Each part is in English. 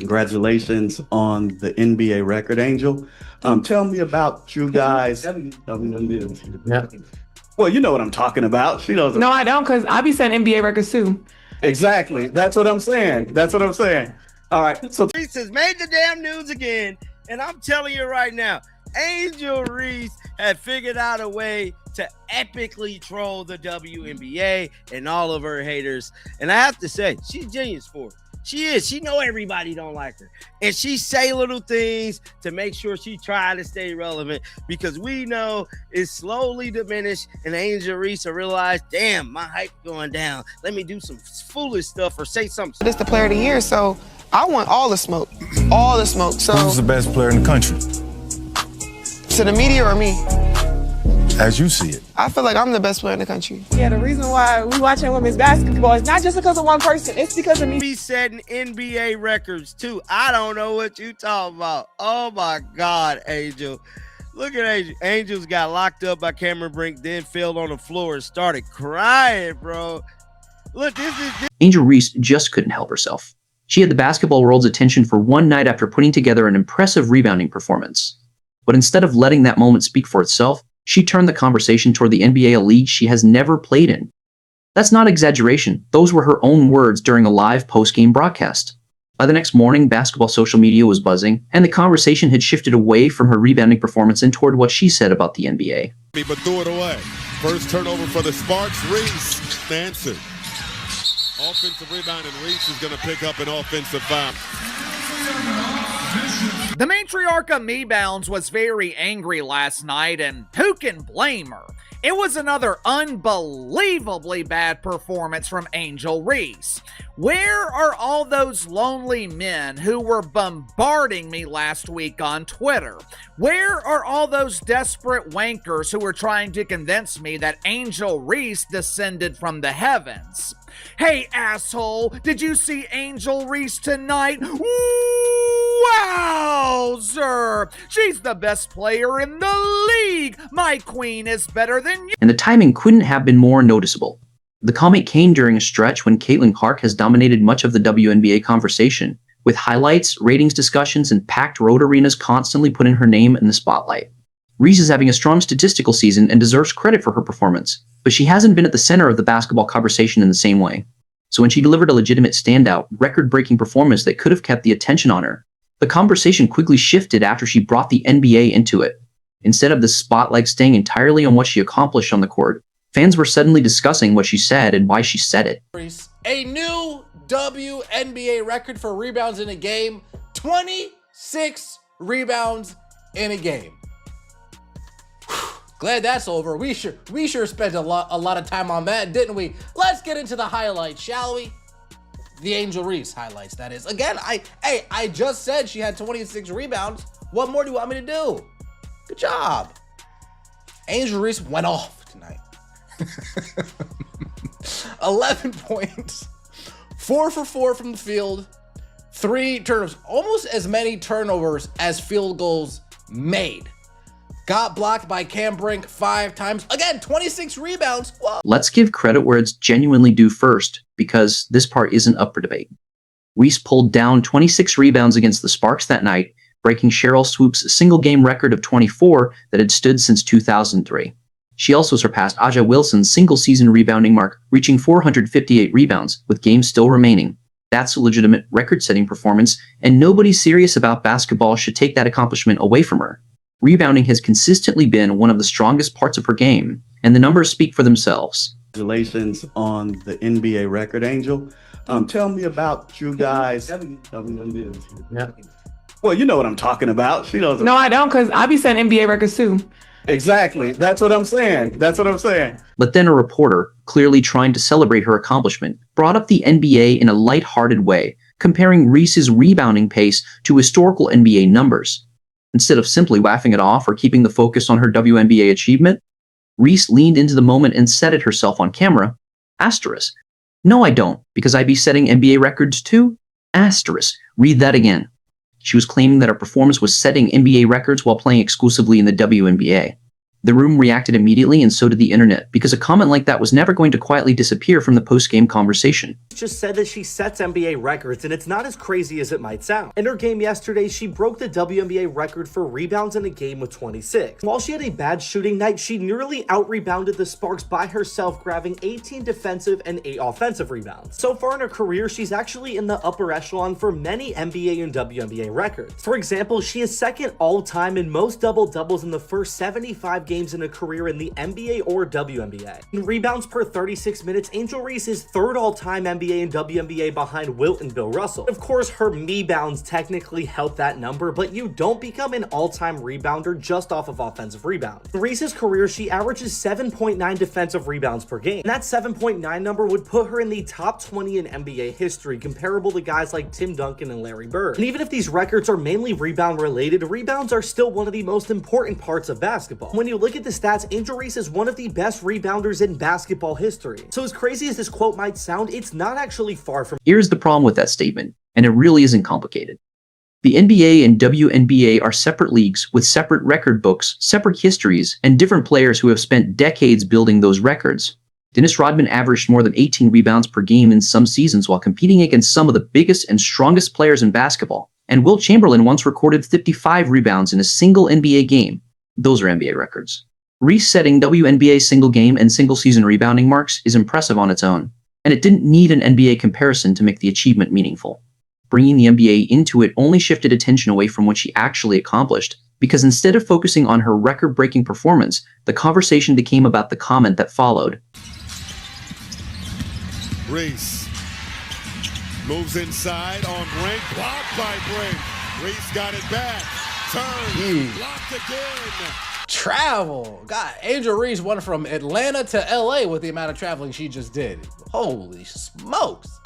Congratulations on the NBA record, Angel. Tell me about you guys. Yeah. Well, you know what I'm talking about. She knows. No, I don't, because I be setting NBA records too. Exactly. That's what I'm saying. All right. So Reese has made the damn news again, and I'm telling you right now, Angel Reese had figured out a way to epically troll the WNBA and all of her haters. And I have to say, she's genius for it. She is. She know everybody don't like her. And she say little things to make sure she try to stay relevant, because we know it's slowly diminished, and Angel Reese will realize, damn, my hype going down. Let me do some foolish stuff or say something. It's the player of the year, so I want all the smoke. All the smoke. So who's the best player in the country? To the media or me? As you see it. I feel like I'm the best player in the country. Yeah, the reason why we watching women's basketball is not just because of one person, it's because of me. Be setting NBA records too. I don't know what you talking about. Oh my God, Angel. Look at Angel. Angel's got locked up by Cameron Brink, then fell on the floor and started crying, bro. Look, this is... Angel Reese just couldn't help herself. She had the basketball world's attention for one night after putting together an impressive rebounding performance. But instead of letting that moment speak for itself, she turned the conversation toward the NBA, a league she has never played in. That's not exaggeration. Those were her own words during a live post-game broadcast. By the next morning, basketball social media was buzzing, and the conversation had shifted away from her rebounding performance and toward what she said about the NBA. But threw it away. First turnover for the Sparks. Reese answered. Offensive rebound, and Reese is going to pick up an offensive foul. The matriarch of Me-Bounds was very angry last night, and who can blame her? It was another unbelievably bad performance from Angel Reese. Where are all those lonely men who were bombarding me last week on Twitter? Where are all those desperate wankers who were trying to convince me that Angel Reese descended from the heavens? Hey, asshole, did you see Angel Reese tonight? Wowzer! She's the best player in the league! My queen is better than you! And the timing couldn't have been more noticeable. The comment came during a stretch when Caitlin Clark has dominated much of the WNBA conversation, with highlights, ratings discussions, and packed road arenas constantly putting her name in the spotlight. Reese is having a strong statistical season and deserves credit for her performance, but she hasn't been at the center of the basketball conversation in the same way. So when she delivered a legitimate standout, record-breaking performance that could have kept the attention on her, the conversation quickly shifted after she brought the NBA into it. Instead of the spotlight staying entirely on what she accomplished on the court, fans were suddenly discussing what she said and why she said it. A new WNBA record for rebounds in a game. 26 rebounds in a game. Glad that's over. We sure spent a lot of time on that, didn't we? Let's get into the highlights, shall we? The Angel Reese highlights, that is. Again, I just said she had 26 rebounds. What more do you want me to do? Good job. Angel Reese went off tonight. 11 points, 4 for 4 from the field, 3 turnovers, almost as many turnovers as field goals made. Got blocked by Cam Brink 5 times. Again, 26 rebounds. Whoa. Let's give credit where it's genuinely due first, because this part isn't up for debate. Reese pulled down 26 rebounds against the Sparks that night, breaking Cheryl Swoop's single-game record of 24 that had stood since 2003. She also surpassed Aja Wilson's single-season rebounding mark, reaching 458 rebounds, with games still remaining. That's a legitimate record-setting performance, and nobody serious about basketball should take that accomplishment away from her. Rebounding has consistently been one of the strongest parts of her game, and the numbers speak for themselves. Congratulations on the NBA record, Angel. Tell me about you guys. Yeah. Well, you know what I'm talking about. She knows. No, I don't, because I be setting NBA records too. Exactly. That's what I'm saying. But then a reporter, clearly trying to celebrate her accomplishment, brought up the NBA in a lighthearted way, comparing Reese's rebounding pace to historical NBA numbers. Instead of simply laughing it off or keeping the focus on her WNBA achievement, Reese leaned into the moment and said it herself on camera, asterisk. No, I don't, because I be setting NBA records too? Asterisk. Read that again. She was claiming that her performance was setting NBA records while playing exclusively in the WNBA. The room reacted immediately, and so did the internet, because a comment like that was never going to quietly disappear from the post-game conversation. Just said that she sets NBA records, and it's not as crazy as it might sound. In her game yesterday, she broke the WNBA record for rebounds in a game with 26. While she had a bad shooting night, she nearly out-rebounded the Sparks by herself, grabbing 18 defensive and 8 offensive rebounds. So far in her career, she's actually in the upper echelon for many NBA and WNBA records. For example, she is second all-time in most double-doubles in the first 75 games in a career in the NBA or WNBA. In rebounds per 36 minutes, Angel Reese is third all-time NBA and WNBA behind Wilt and Bill Russell. Of course, her me-bounds technically help that number, but you don't become an all-time rebounder just off of offensive rebounds. In Reese's career, she averages 7.9 defensive rebounds per game, and that 7.9 number would put her in the top 20 in NBA history, comparable to guys like Tim Duncan and Larry Bird. And even if these records are mainly rebound related, rebounds are still one of the most important parts of basketball. When you look at the stats, Angel Reese is one of the best rebounders in basketball history. So as crazy as this quote might sound, it's not actually far from. Here's the problem with that statement, and it really isn't complicated. The NBA and WNBA are separate leagues with separate record books, separate histories, and different players who have spent decades building those records. Dennis Rodman averaged more than 18 rebounds per game in some seasons while competing against some of the biggest and strongest players in basketball. And Wilt Chamberlain once recorded 55 rebounds in a single NBA game. Those are NBA records. Reese setting WNBA single game and single season rebounding marks is impressive on its own, and it didn't need an NBA comparison to make the achievement meaningful. Bringing the NBA into it only shifted attention away from what she actually accomplished, because instead of focusing on her record-breaking performance, the conversation became about the comment that followed. Reese moves inside on Brink, blocked by Brink. Reese got it back, turns, blocked again. Travel. God, Angel Reese went from Atlanta to LA with the amount of traveling she just did. Holy smokes.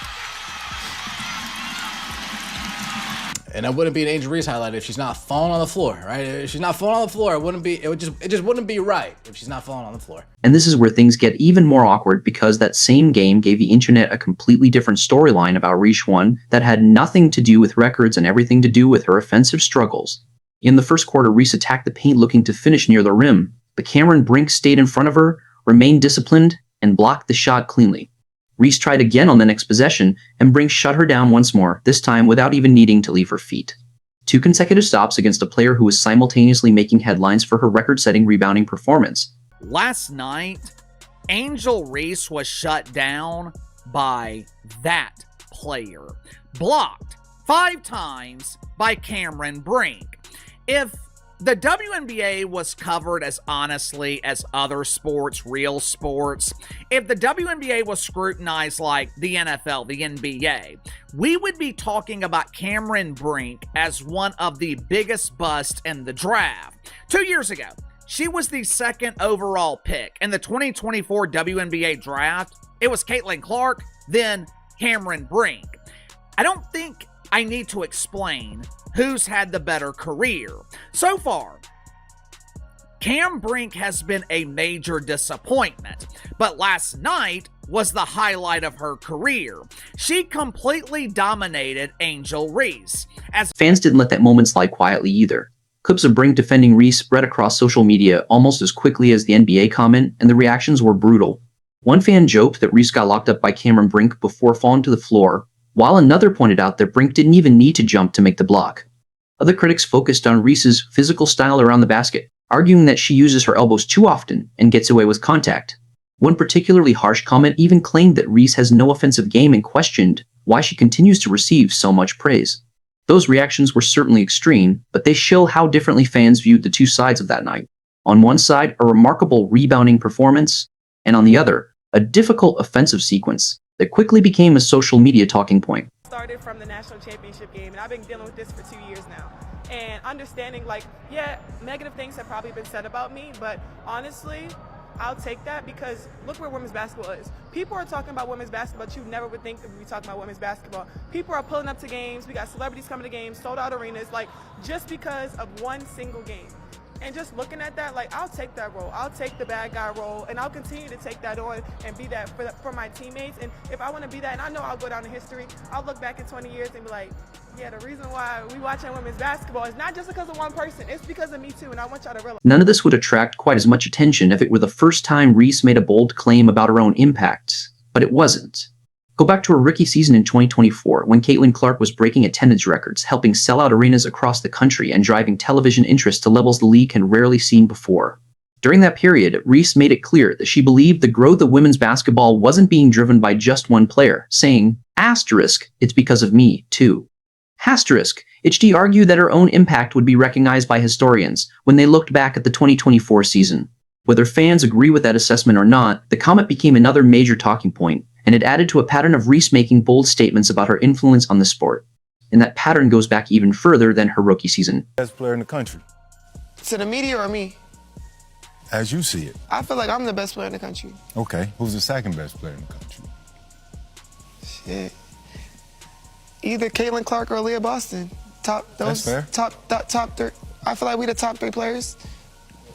And that wouldn't be an Angel Reese highlight if she's not falling on the floor, right? If she's not falling on the floor, it just wouldn't be right if she's not falling on the floor. And this is where things get even more awkward, because that same game gave the internet a completely different storyline about Reese one that had nothing to do with records and everything to do with her offensive struggles. In the first quarter, Reese attacked the paint looking to finish near the rim, but Cameron Brink stayed in front of her, remained disciplined, and blocked the shot cleanly. Reese tried again on the next possession, and Brink shut her down once more, this time without even needing to leave her feet. 2 consecutive stops against a player who was simultaneously making headlines for her record-setting rebounding performance. Last night, Angel Reese was shut down by that player. Blocked 5 times by Cameron Brink. If the WNBA was covered as honestly as other sports, real sports, if the WNBA was scrutinized like the NFL, the NBA, we would be talking about Cameron Brink as one of the biggest busts in the draft. 2 years ago, she was the 2nd overall pick in the 2024 WNBA draft. It was Caitlin Clark, then Cameron Brink. I don't think I need to explain who's had the better career. So far, Cam Brink has been a major disappointment, but last night was the highlight of her career. She completely dominated Angel Reese. As fans didn't let that moment slide quietly either. Clips of Brink defending Reese spread across social media almost as quickly as the NBA comment, and the reactions were brutal. One fan joked that Reese got locked up by Cameron Brink before falling to the floor, while another pointed out that Brink didn't even need to jump to make the block. Other critics focused on Reese's physical style around the basket, arguing that she uses her elbows too often and gets away with contact. One particularly harsh comment even claimed that Reese has no offensive game and questioned why she continues to receive so much praise. Those reactions were certainly extreme, but they show how differently fans viewed the two sides of that night. On one side, a remarkable rebounding performance, and on the other, a difficult offensive sequence that quickly became a social media talking point. Started from the national championship game, and I've been dealing with this for 2 years now. And understanding, like, yeah, negative things have probably been said about me, but honestly, I'll take that because look where women's basketball is. People are talking about women's basketball, but you never would think that we'd be talking about women's basketball. People are pulling up to games. We got celebrities coming to games, sold out arenas, like, just because of one single game. And just looking at that, like, I'll take that role. I'll take the bad guy role, and I'll continue to take that on and be that for my teammates. And if I want to be that, and I know I'll go down in history, I'll look back in 20 years and be like, yeah, the reason why we watching women's basketball is not just because of one person. It's because of me too, and I want y'all to realize. None of this would attract quite as much attention if it were the first time Reese made a bold claim about her own impact, but it wasn't. Go back to her rookie season in 2024, when Caitlin Clark was breaking attendance records, helping sell out arenas across the country and driving television interest to levels the league had rarely seen before. During that period, Reese made it clear that she believed the growth of women's basketball wasn't being driven by just one player, saying, asterisk, it's because of me, too. Asterisk, she argued that her own impact would be recognized by historians when they looked back at the 2024 season. Whether fans agree with that assessment or not, the comment became another major talking point, and it added to a pattern of Reese making bold statements about her influence on the sport. And that pattern goes back even further than her rookie season. Best player in the country. To the media or me? As you see it. I feel like I'm the best player in the country. Okay, who's the second best player in the country? Shit. Either Caitlin Clark or Leah Boston. That's fair. Top three. I feel like we the top three players.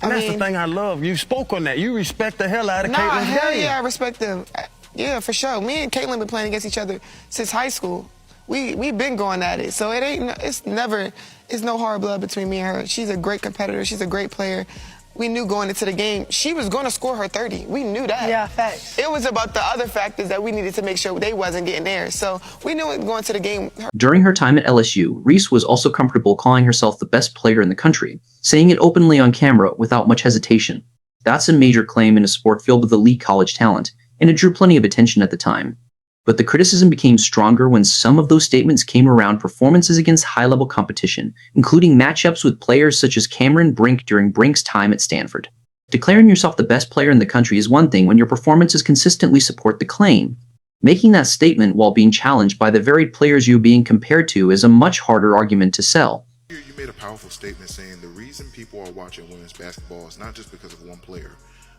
And that's the thing I love. You spoke on that. You respect the hell out of Caitlin's hell game. Yeah, I respect them. Yeah, for sure. Me and Caitlin been playing against each other since high school. We've been going at it, so it's no hard blood between me and her. She's a great competitor. She's a great player. We knew going into the game she was going to score her 30. We knew that. Yeah, facts. It was about the other factors that we needed to make sure they wasn't getting there. So we knew it going to the game. During her time at LSU, Reese was also comfortable calling herself the best player in the country, saying it openly on camera without much hesitation. That's a major claim in a sport filled with elite college talent, and it drew plenty of attention at the time. But the criticism became stronger when some of those statements came around performances against high-level competition, including matchups with players such as Cameron Brink during Brink's time at Stanford. Declaring yourself the best player in the country is one thing when your performances consistently support the claim. Making that statement while being challenged by the very players you're being compared to is a much harder argument to sell. You made a powerful statement saying the reason people are watching women's basketball is not just because of one player,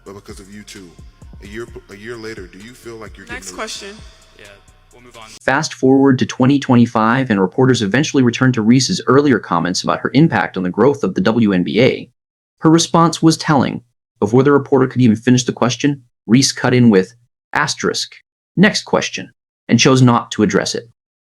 but because of you two. A year later, do you feel like you're Next getting question. Yeah, we'll move on. Fast forward to 2025, and reporters eventually returned to Reese's earlier comments about her impact on the growth of the WNBA. Her response was telling. Before the reporter could even finish the question, Reese cut in with, asterisk, next question, and chose not to address it.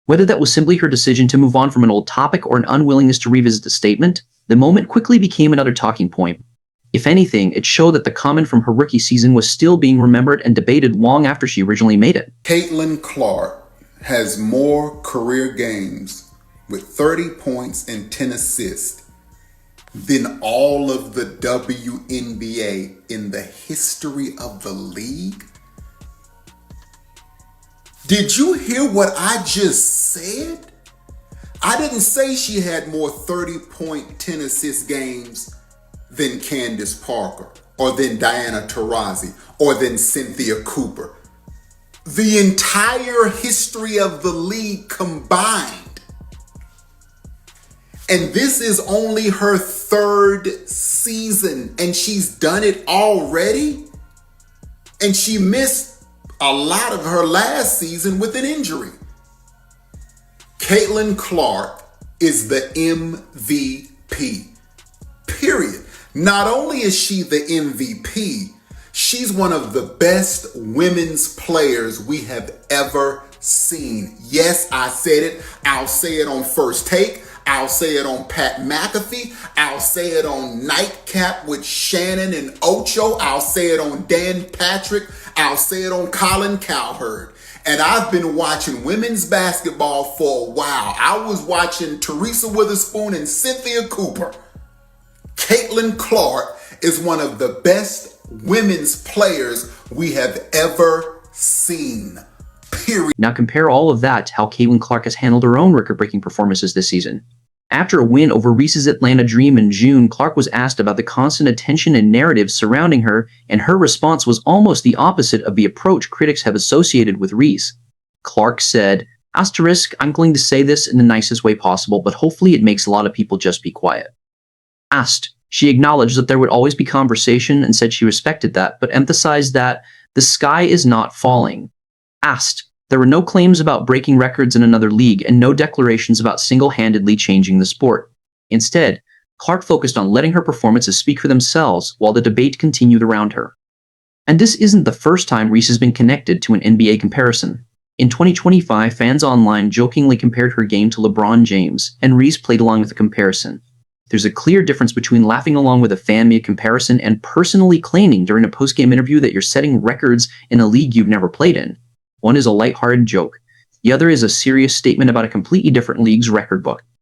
Whether that was simply her decision to move on from an old topic or an unwillingness to revisit the statement, the moment quickly became another talking point. If anything, it showed that the comment from her rookie season was still being remembered and debated long after she originally made it. Caitlin Clark has more career games with 30 points and 10 assists than all of the WNBA in the history of the league. Did you hear what I just said? I didn't say she had more 30-point, 10 assist games than Candace Parker, or than Diana Taurasi, or than Cynthia Cooper. The entire history of the league combined. And this is only her third season, and she's done it already? And she missed a lot of her last season with an injury. Caitlin Clark is the MVP, period. Not only is she the MVP, she's one of the best women's players we have ever seen. Yes, I said it. I'll say it on First Take. I'll say it on Pat McAfee. I'll say it on Nightcap with Shannon and Ocho. I'll say it on Dan Patrick. I'll say it on Colin Cowherd. And I've been watching women's basketball for a while. I was watching Teresa Witherspoon and Cynthia Cooper. Caitlin Clark is one of the best women's players we have ever seen. Period. Now compare all of that to how Caitlin Clark has handled her own record-breaking performances this season. After a win over Reese's Atlanta Dream in June, Clark was asked about the constant attention and narrative surrounding her, and her response was almost the opposite of the approach critics have associated with Reese. Clark said, asterisk, I'm going to say this in the nicest way possible, but hopefully it makes a lot of people just be quiet. Asked, she acknowledged that there would always be conversation and said she respected that, but emphasized that the sky is not falling. Asked, there were no claims about breaking records in another league and no declarations about single-handedly changing the sport. Instead, Clark focused on letting her performances speak for themselves while the debate continued around her. And this isn't the first time Reese has been connected to an NBA comparison. In 2025, fans online jokingly compared her game to LeBron James, and Reese played along with the comparison. There's a clear difference between laughing along with a fan-made comparison and personally claiming during a post-game interview that you're setting records in a league you've never played in. One is a lighthearted joke. The other is a serious statement about a completely different league's record book.